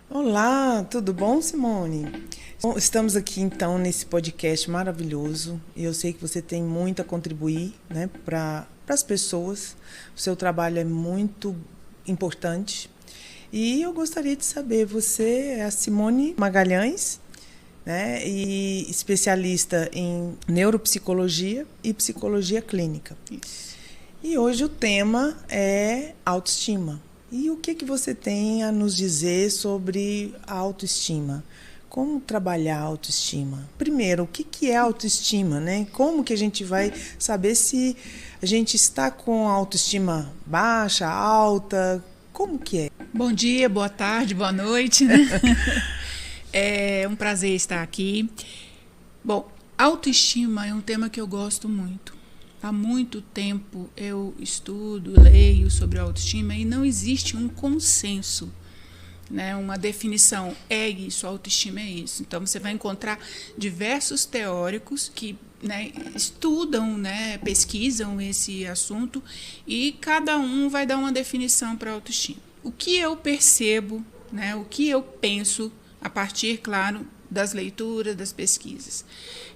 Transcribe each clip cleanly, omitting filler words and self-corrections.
Olá, tudo bom, Simone? Bom, estamos aqui então nesse podcast maravilhoso e eu sei que você tem muito a contribuir, né, para as pessoas. O seu trabalho é muito importante e eu gostaria de saber, você é a Simone Magalhães, né, e especialista em neuropsicologia e psicologia clínica. Isso. E hoje o tema é autoestima. E o que você tem a nos dizer sobre a autoestima? Como trabalhar a autoestima? Primeiro, o que é autoestima, né? Como que a gente vai saber se a gente está com a autoestima baixa, alta? Como que é? Bom dia, boa tarde, boa noite, né? É um prazer estar aqui. Bom, autoestima é um tema que eu gosto muito. Há muito tempo eu estudo, leio sobre autoestima e não existe um consenso, né? Uma definição, é isso, autoestima é isso. Então você vai encontrar diversos teóricos que, né, estudam, né, pesquisam esse assunto e cada um vai dar uma definição para a autoestima. O que eu percebo, né, o que eu penso a partir, claro, das leituras, das pesquisas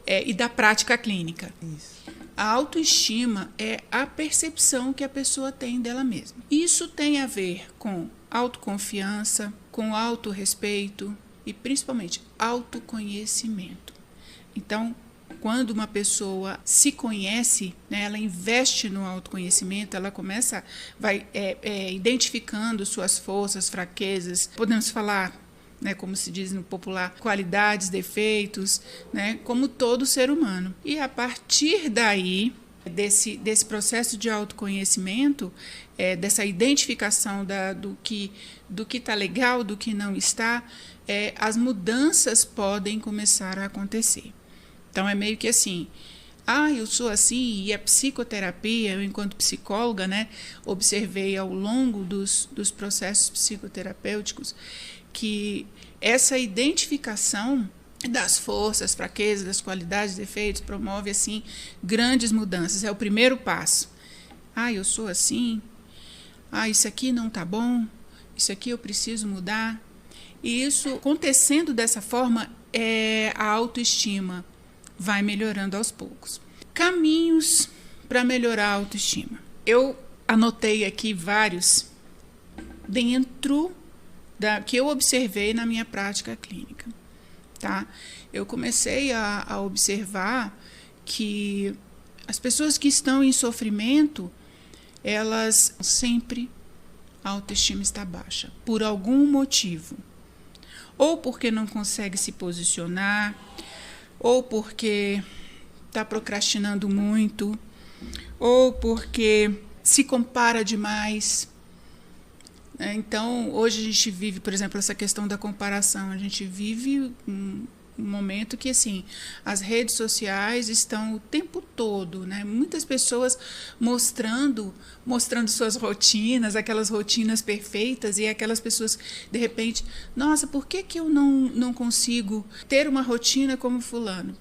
e da prática clínica. Isso. A autoestima é a percepção que a pessoa tem dela mesma. Isso tem a ver com autoconfiança, com autorrespeito e principalmente autoconhecimento. Então, quando uma pessoa se conhece, né, ela investe no autoconhecimento, ela começa, vai identificando suas forças, fraquezas, podemos falar, né, como se diz no popular, qualidades, defeitos, né, como todo ser humano. E a partir daí, desse processo de autoconhecimento, dessa identificação do que está legal, do que não está, as mudanças podem começar a acontecer. Então, é meio que assim, eu sou assim, e a psicoterapia, eu enquanto psicóloga, né, observei ao longo dos processos psicoterapêuticos que essa identificação das forças, fraquezas, das qualidades, defeitos, promove assim grandes mudanças. É o primeiro passo. Eu sou assim. Isso aqui não está bom. Isso aqui eu preciso mudar. E isso acontecendo dessa forma, a autoestima vai melhorando aos poucos. Caminhos para melhorar a autoestima. Eu anotei aqui vários dentro que eu observei na minha prática clínica, tá? Eu comecei a observar que as pessoas que estão em sofrimento, elas sempre, a autoestima está baixa, por algum motivo. Ou porque não consegue se posicionar, ou porque está procrastinando muito, ou porque se compara demais. Então, hoje a gente vive, por exemplo, essa questão da comparação. A gente vive um momento que, assim, as redes sociais estão o tempo todo, né? Muitas pessoas mostrando suas rotinas, aquelas rotinas perfeitas, e aquelas pessoas, de repente, nossa, por que eu não consigo ter uma rotina como fulano?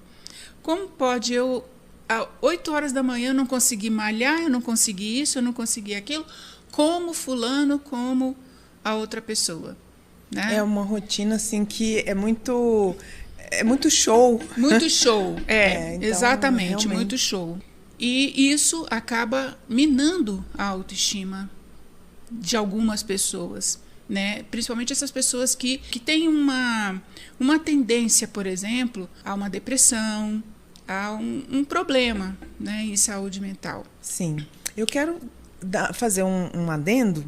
Como pode eu, às 8 horas da manhã, não conseguir malhar, eu não consegui isso, eu não consegui aquilo, como fulano, como a outra pessoa, né? É uma rotina assim que é muito show. Muito show, Então, exatamente, realmente. muito show. E isso acaba minando a autoestima de algumas pessoas, né? Principalmente essas pessoas que têm uma tendência, por exemplo, a uma depressão, a um problema, né, em saúde mental. Sim. Eu quero fazer um adendo,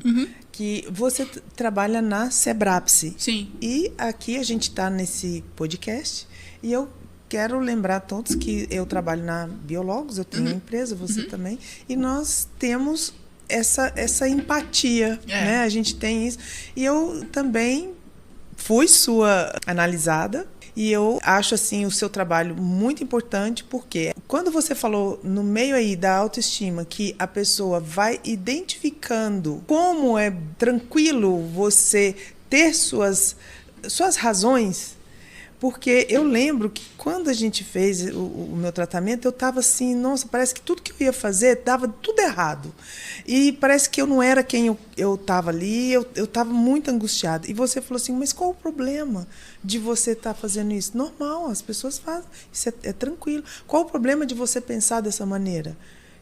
que você trabalha na Sebrapse. Sim. E aqui a gente está nesse podcast e eu quero lembrar a todos que eu trabalho na Biologos, eu tenho uma empresa, você também, e nós temos essa empatia, né? A gente tem isso. E eu também fui sua analisada. E eu acho assim o seu trabalho muito importante, porque quando você falou no meio aí da autoestima que a pessoa vai identificando como é tranquilo você ter suas razões, Porque eu lembro que quando a gente fez o meu tratamento, eu estava assim, nossa, parece que tudo que eu ia fazer dava tudo errado. E parece que eu não era quem eu estava ali, eu estava muito angustiada. E você falou assim, mas qual o problema de você estar fazendo isso? Normal, as pessoas fazem, isso é tranquilo. Qual o problema de você pensar dessa maneira?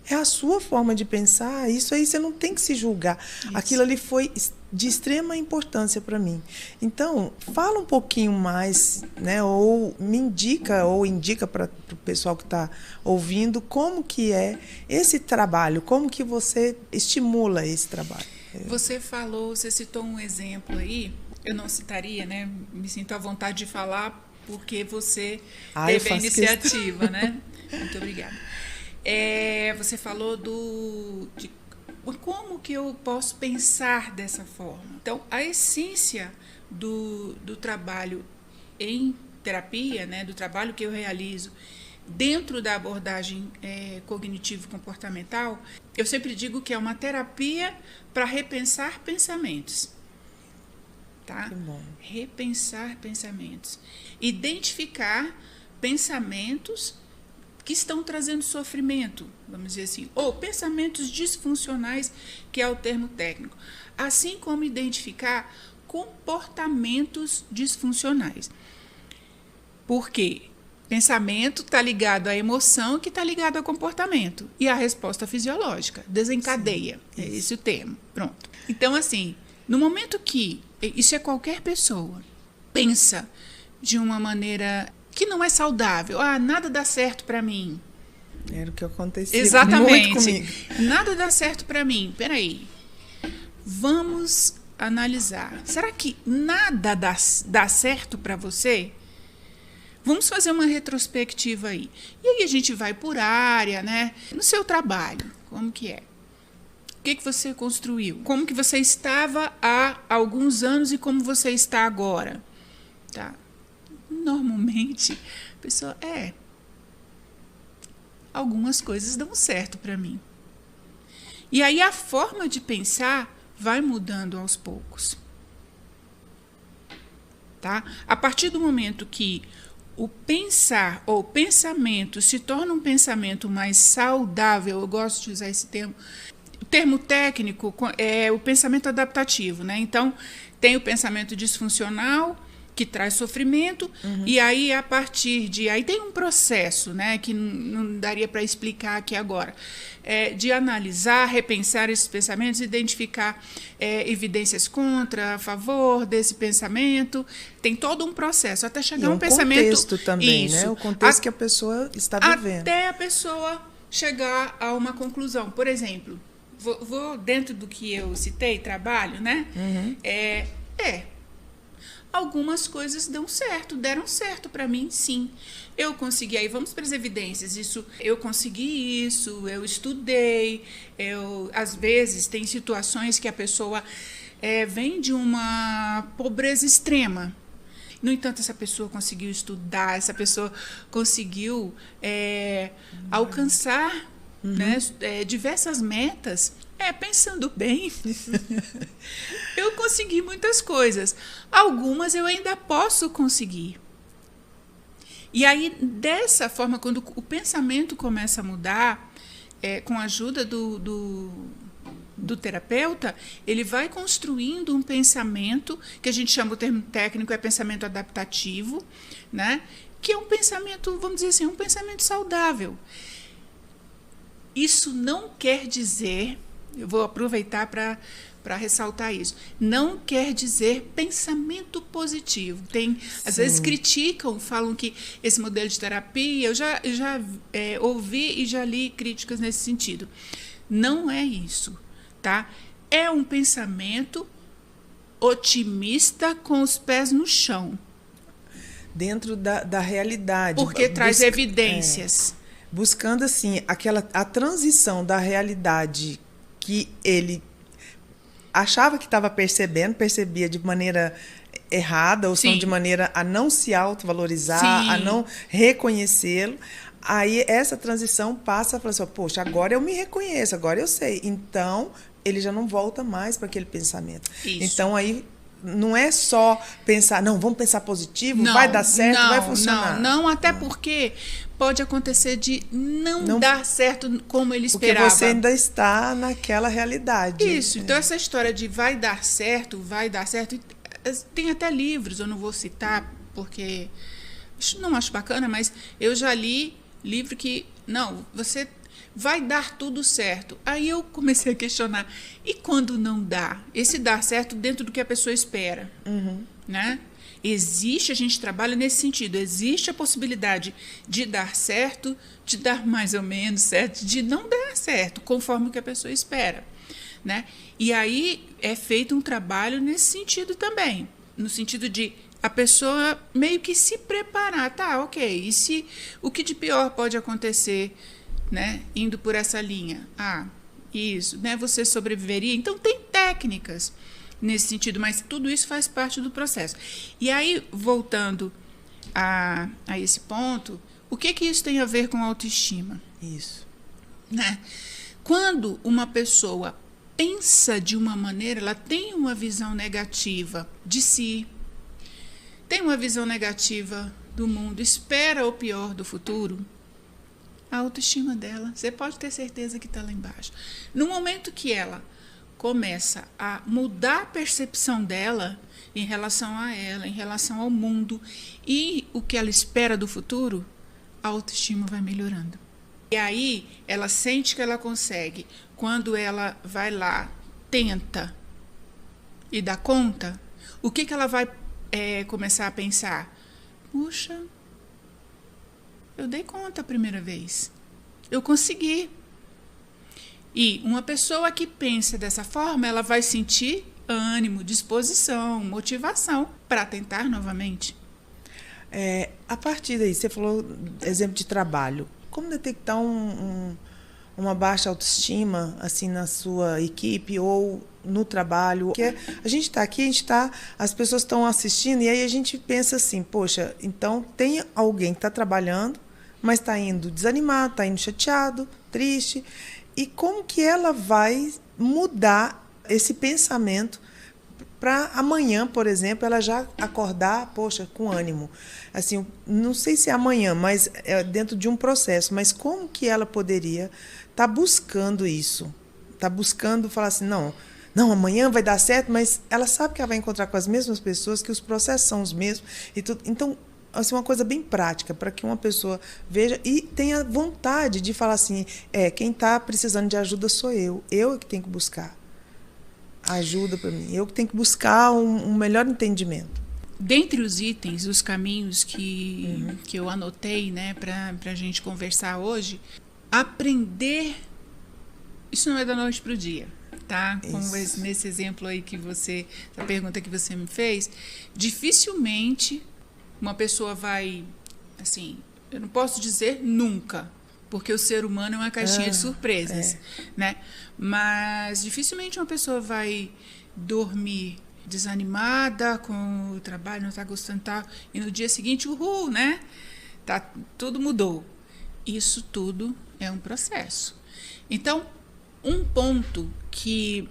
É a sua forma de pensar, isso aí você não tem que se julgar. Isso. Aquilo ali foi de extrema importância para mim. Então, fala um pouquinho mais, né, ou me indica, ou indica para o pessoal que está ouvindo, como que é esse trabalho, como que você estimula esse trabalho. Você citou um exemplo aí, eu não citaria, né, me sinto à vontade de falar, porque você teve a iniciativa, né? Muito obrigada. Você falou de como que eu posso pensar dessa forma. Então, a essência do trabalho em terapia, né, do trabalho que eu realizo dentro da abordagem cognitivo-comportamental, eu sempre digo que é uma terapia para repensar pensamentos. Tá? Que bom. Repensar pensamentos. Identificar pensamentos que estão trazendo sofrimento, vamos dizer assim, ou pensamentos disfuncionais, que é o termo técnico, assim como identificar comportamentos disfuncionais. Por quê? Pensamento está ligado à emoção, que está ligado ao comportamento, e a resposta fisiológica desencadeia. Sim, é esse o termo. Pronto. Então, assim, no momento que, isso é qualquer pessoa, pensa de uma maneira que não é saudável. Nada dá certo para mim. Era o que acontecia. Exatamente. Muito comigo. Nada dá certo para mim. Peraí. Vamos analisar. Será que nada dá certo para você? Vamos fazer uma retrospectiva aí. E aí a gente vai por área, né? No seu trabalho, como que é? O que você construiu? Como que você estava há alguns anos e como você está agora? Tá? Normalmente, a pessoa, algumas coisas dão certo para mim. E aí a forma de pensar vai mudando aos poucos. Tá? A partir do momento que o pensar ou o pensamento se torna um pensamento mais saudável, eu gosto de usar esse termo. O termo técnico é o pensamento adaptativo, né? Então, tem o pensamento disfuncional, que traz sofrimento, e aí a partir de... Aí tem um processo, né, que não daria para explicar aqui agora, de analisar, repensar esses pensamentos, identificar evidências contra, a favor desse pensamento. Tem todo um processo, até chegar a um pensamento... E um contexto também, né? O contexto que a pessoa está vivendo. Até a pessoa chegar a uma conclusão. Por exemplo, vou dentro do que eu citei, trabalho, né? Algumas coisas deram certo para mim, sim. Eu consegui, aí vamos para as evidências, eu consegui isso, eu estudei, às vezes tem situações que a pessoa vem de uma pobreza extrema. No entanto, essa pessoa conseguiu estudar, essa pessoa conseguiu alcançar né, diversas metas. Pensando bem, eu consegui muitas coisas. Algumas eu ainda posso conseguir. E aí, dessa forma, quando o pensamento começa a mudar, com a ajuda do terapeuta, ele vai construindo um pensamento, que a gente chama, o termo técnico é pensamento adaptativo, né? Que é um pensamento, vamos dizer assim, um pensamento saudável. Isso não quer dizer... Eu vou aproveitar para ressaltar isso. Não quer dizer pensamento positivo. Às vezes criticam, falam que esse modelo de terapia... Eu já ouvi e já li críticas nesse sentido. Não é isso. Tá? É um pensamento otimista com os pés no chão. Dentro da realidade. Porque traz evidências. Buscando, assim, a transição da realidade... que ele achava que estava percebia de maneira errada, ou de maneira a não se autovalorizar, a não reconhecê-lo. Aí essa transição passa a falar assim, poxa, agora eu me reconheço, agora eu sei. Então, ele já não volta mais para aquele pensamento. Isso. Então, aí não é só pensar, não, vamos pensar positivo, vai dar certo, vai funcionar. Não, até porque pode acontecer de não dar certo como ele esperava. Porque você ainda está naquela realidade. Isso, então essa história de vai dar certo, tem até livros, eu não vou citar porque não acho bacana, mas eu já li livro que, não, você vai dar tudo certo. Aí eu comecei a questionar, e quando não dá? Esse dar certo dentro do que a pessoa espera, né? A gente trabalha nesse sentido, existe a possibilidade de dar certo, de dar mais ou menos certo, de não dar certo, conforme o que a pessoa espera, né? E aí é feito um trabalho nesse sentido também, no sentido de a pessoa meio que se preparar, tá, ok, e se o que de pior pode acontecer, né, indo por essa linha? Isso, né, você sobreviveria? Então tem técnicas nesse sentido, mas tudo isso faz parte do processo. E aí, voltando a esse ponto, o que isso tem a ver com autoestima? Isso. Né? Quando uma pessoa pensa de uma maneira, ela tem uma visão negativa de si, tem uma visão negativa do mundo, espera o pior do futuro, a autoestima dela, você pode ter certeza que está lá embaixo. No momento que ela começa a mudar a percepção dela em relação a ela, em relação ao mundo e o que ela espera do futuro, a autoestima vai melhorando. E aí ela sente que ela consegue. Quando ela vai lá, tenta e dá conta, o que ela vai começar a pensar? Puxa, eu dei conta a primeira vez. Eu consegui. E uma pessoa que pensa dessa forma, ela vai sentir ânimo, disposição, motivação para tentar novamente. A partir daí, você falou exemplo de trabalho. Como detectar uma baixa autoestima assim na sua equipe ou no trabalho? Porque a gente está aqui, as pessoas estão assistindo e aí a gente pensa assim, poxa, então tem alguém que está trabalhando, mas está indo desanimado, está indo chateado, triste. E como que ela vai mudar esse pensamento para amanhã, por exemplo, ela já acordar, poxa, com ânimo? Assim, não sei se é amanhã, mas é dentro de um processo. Mas como que ela poderia estar buscando isso? Está buscando falar assim, não, amanhã vai dar certo, mas ela sabe que ela vai encontrar com as mesmas pessoas, que os processos são os mesmos. E tudo. Então, assim, uma coisa bem prática, para que uma pessoa veja e tenha vontade de falar assim, quem está precisando de ajuda sou eu é que tenho que buscar ajuda para mim, eu que tenho que buscar um melhor entendimento. Dentre os itens, os caminhos que eu anotei, né, para a gente conversar hoje, aprender, isso não é da noite para o dia, tá? Como nesse exemplo aí a pergunta que você me fez, dificilmente uma pessoa vai, assim, eu não posso dizer nunca, porque o ser humano é uma caixinha de surpresas, né? Mas dificilmente uma pessoa vai dormir desanimada com o trabalho, não está gostando, e no dia seguinte, uhul, né? Tudo mudou. Isso tudo é um processo. Então, um ponto que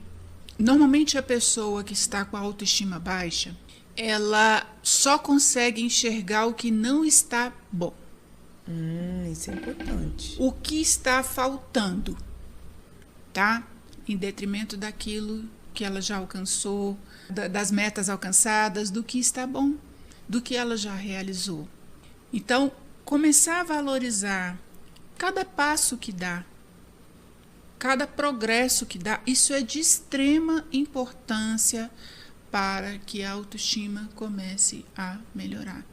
normalmente a pessoa que está com a autoestima baixa, ela só consegue enxergar o que não está bom. Isso é importante. O que está faltando, tá? Em detrimento daquilo que ela já alcançou, das metas alcançadas, do que está bom, do que ela já realizou. Então, começar a valorizar cada passo que dá, cada progresso que dá, isso é de extrema importância para que a autoestima comece a melhorar.